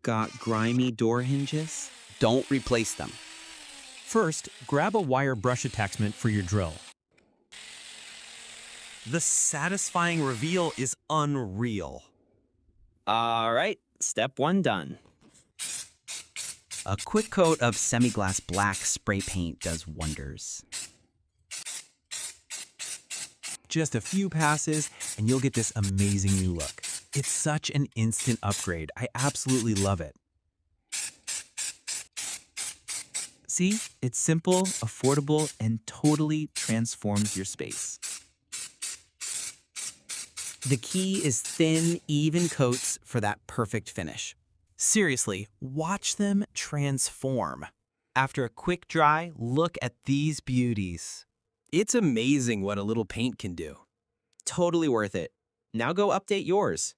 Got grimy door hinges? Don't replace them. First, grab a wire brush attachment for your drill. The satisfying reveal is unreal. All right, step 1 done. A quick coat of semi-gloss black spray paint does wonders. Just a few passes and you'll get this amazing new look. It's such an instant upgrade. I absolutely love it. See, it's simple, affordable, and totally transforms your space. The key is thin, even coats for that perfect finish. Seriously, watch them transform. After a quick dry, look at these beauties. It's amazing what a little paint can do. Totally worth it. Now go update yours.